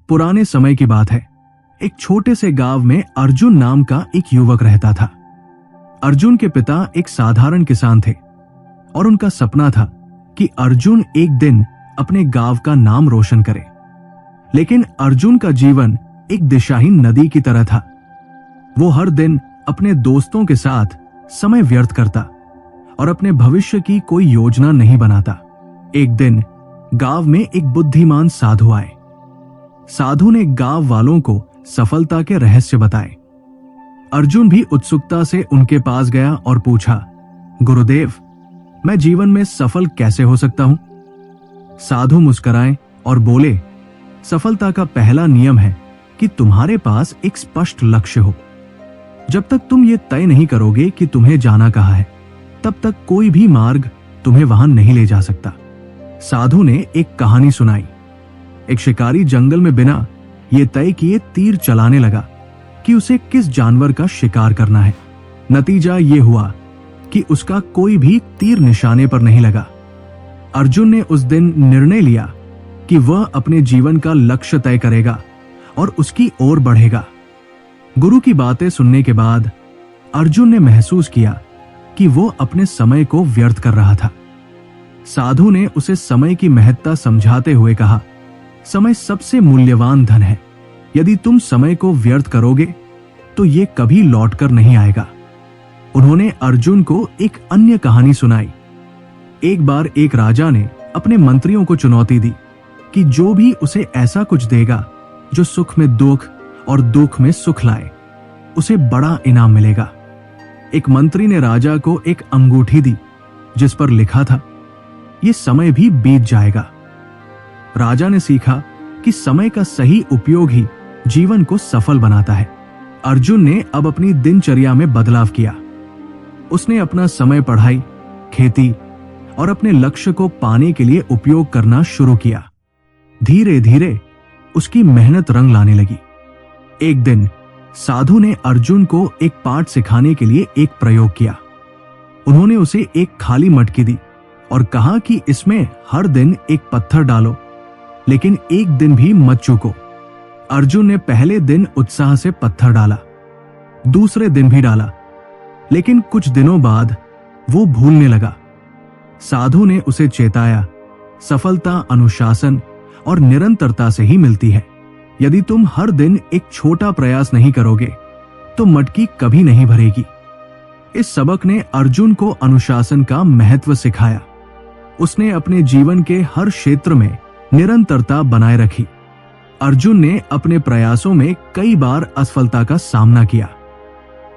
पुराने समय की बात है। एक छोटे से गांव में अर्जुन नाम का एक युवक रहता था। अर्जुन के पिता एक साधारण किसान थे और उनका सपना था कि अर्जुन एक दिन अपने गांव का नाम रोशन करे। लेकिन अर्जुन का जीवन एक दिशाहीन नदी की तरह था। वो हर दिन अपने दोस्तों के साथ समय व्यर्थ करता और अपने भविष्य की कोई योजना नहीं बनाता। एक दिन गांव में एक बुद्धिमान साधु आए। साधु ने गांव वालों को सफलता के रहस्य बताए। अर्जुन भी उत्सुकता से उनके पास गया और पूछा, गुरुदेव, मैं जीवन में सफल कैसे हो सकता हूं? साधु मुस्कुराए और बोले, सफलता का पहला नियम है कि तुम्हारे पास एक स्पष्ट लक्ष्य हो। जब तक तुम ये तय नहीं करोगे कि तुम्हें जाना कहाँ है, तब तक कोई भी मार्ग तुम्हें वहां नहीं ले जा सकता। साधु ने एक कहानी सुनाई। एक शिकारी जंगल में बिना ये तय किए तीर चलाने लगा कि उसे किस जानवर का शिकार करना है। नतीजा ये हुआ कि उसका कोई भी तीर निशाने पर नहीं लगा। अर्जुन ने उस दिन निर्णय लिया कि वह अपने जीवन का लक्ष्य तय करेगा और उसकी ओर बढ़ेगा। गुरु की बातें सुनने के बाद अर्जुन ने महसूस किया कि वो अपने समय को व्यर्थ कर रहा था। साधु ने उसे समय की महत्ता समझाते हुए कहा, समय सबसे मूल्यवान धन है। यदि तुम समय को व्यर्थ करोगे तो ये कभी लौटकर नहीं आएगा। उन्होंने अर्जुन को एक अन्य कहानी सुनाई। एक बार एक राजा ने अपने मंत्रियों को चुनौती दी कि जो भी उसे ऐसा कुछ देगा जो सुख में दुख और दुख में सुख लाए, उसे बड़ा इनाम मिलेगा। एक मंत्री ने राजा को एक अंगूठी दी जिस पर लिखा था, ये समय भी बीत जाएगा। राजा ने सीखा कि समय का सही उपयोग ही जीवन को सफल बनाता है। अर्जुन ने अब अपनी दिनचर्या में बदलाव किया। उसने अपना समय पढ़ाई, खेती और अपने लक्ष्य को पाने के लिए उपयोग करना शुरू किया। धीरे धीरे उसकी मेहनत रंग लाने लगी। एक दिन साधु ने अर्जुन को एक पाठ सिखाने के लिए एक प्रयोग किया। उन्होंने उसे एक खाली मटकी दी और कहा कि इसमें हर दिन एक पत्थर डालो, लेकिन एक दिन भी मत चूको। अर्जुन ने पहले दिन उत्साह से पत्थर डाला, दूसरे दिन भी डाला, लेकिन कुछ दिनों बाद वो भूलने लगा। साधु ने उसे चेताया, सफलता अनुशासन और निरंतरता से ही मिलती है। यदि तुम हर दिन एक छोटा प्रयास नहीं करोगे तो मटकी कभी नहीं भरेगी। इस सबक ने अर्जुन को अनुशासन का महत्व सिखाया। उसने अपने जीवन के हर क्षेत्र में निरंतरता बनाए रखी। अर्जुन ने अपने प्रयासों में कई बार असफलता का सामना किया।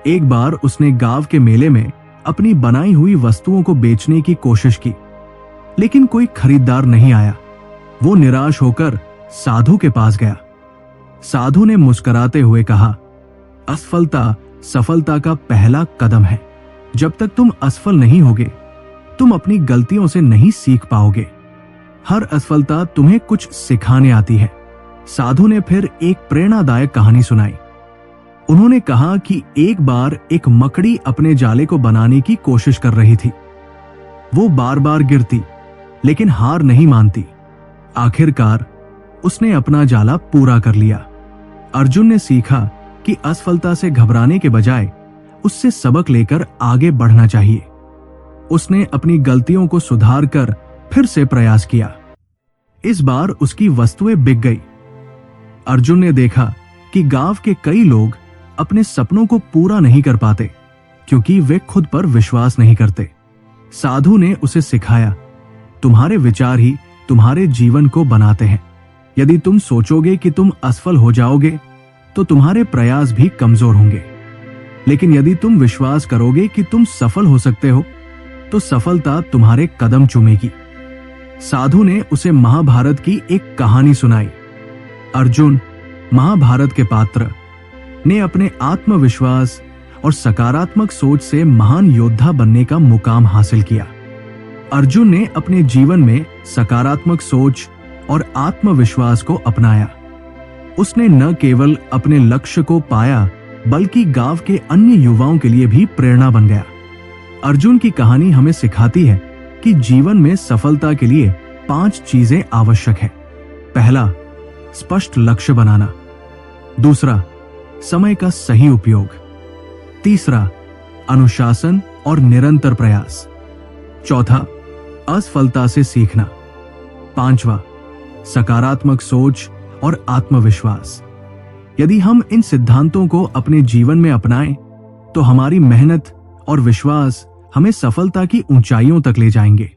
एक बार उसने गांव के मेले में अपनी बनाई हुई वस्तुओं को बेचने की कोशिश की, लेकिन कोई खरीदार नहीं आया। वो निराश होकर साधु के पास गया। साधु ने मुस्कुराते हुए कहा, असफलता सफलता का पहला कदम है। जब तक तुम असफल नहीं होगे, तुम अपनी गलतियों से नहीं सीख पाओगे। हर असफलता तुम्हें कुछ सिखाने आती है। साधु ने फिर एक प्रेरणादायक कहानी सुनाई। उन्होंने कहा कि एक बार एक मकड़ी अपने जाले को बनाने की कोशिश कर रही थी। वो बार बार गिरती, लेकिन हार नहीं मानती। आखिरकार उसने अपना जाला पूरा कर लिया। अर्जुन ने सीखा कि असफलता से घबराने के बजाय उससे सबक लेकर आगे बढ़ना चाहिए। उसने अपनी गलतियों को सुधार कर फिर से प्रयास किया। इस बार उसकी वस्तुएं बिक गई। अर्जुन ने देखा कि गांव के कई लोग अपने सपनों को पूरा नहीं कर पाते क्योंकि वे खुद पर विश्वास नहीं करते। साधु ने उसे सिखाया, तुम्हारे विचार ही तुम्हारे जीवन को बनाते हैं। यदि तुम सोचोगे कि तुम असफल हो जाओगे तो तुम्हारे प्रयास भी कमजोर होंगे, लेकिन यदि तुम विश्वास करोगे कि तुम सफल हो सकते हो तो सफलता तुम्हारे कदम चूमेगी। साधु ने उसे महाभारत की एक कहानी सुनाई। अर्जुन, महाभारत के पात्र, ने अपने आत्मविश्वास और सकारात्मक सोच से महान योद्धा बनने का मुकाम हासिल किया। अर्जुन ने अपने जीवन में सकारात्मक सोच और आत्मविश्वास को अपनाया। उसने न केवल अपने लक्ष्य को पाया बल्कि गांव के अन्य युवाओं के लिए भी प्रेरणा बन गया। अर्जुन की कहानी हमें सिखाती है कि जीवन में सफलता के लिए 5 चीजें आवश्यक है। पहला, स्पष्ट लक्ष्य बनाना। दूसरा, समय का सही उपयोग। तीसरा, अनुशासन और निरंतर प्रयास। चौथा, असफलता से सीखना। पांचवा, सकारात्मक सोच और आत्मविश्वास। यदि हम इन सिद्धांतों को अपने जीवन में अपनाएं, तो हमारी मेहनत और विश्वास हमें सफलता की ऊंचाइयों तक ले जाएंगे।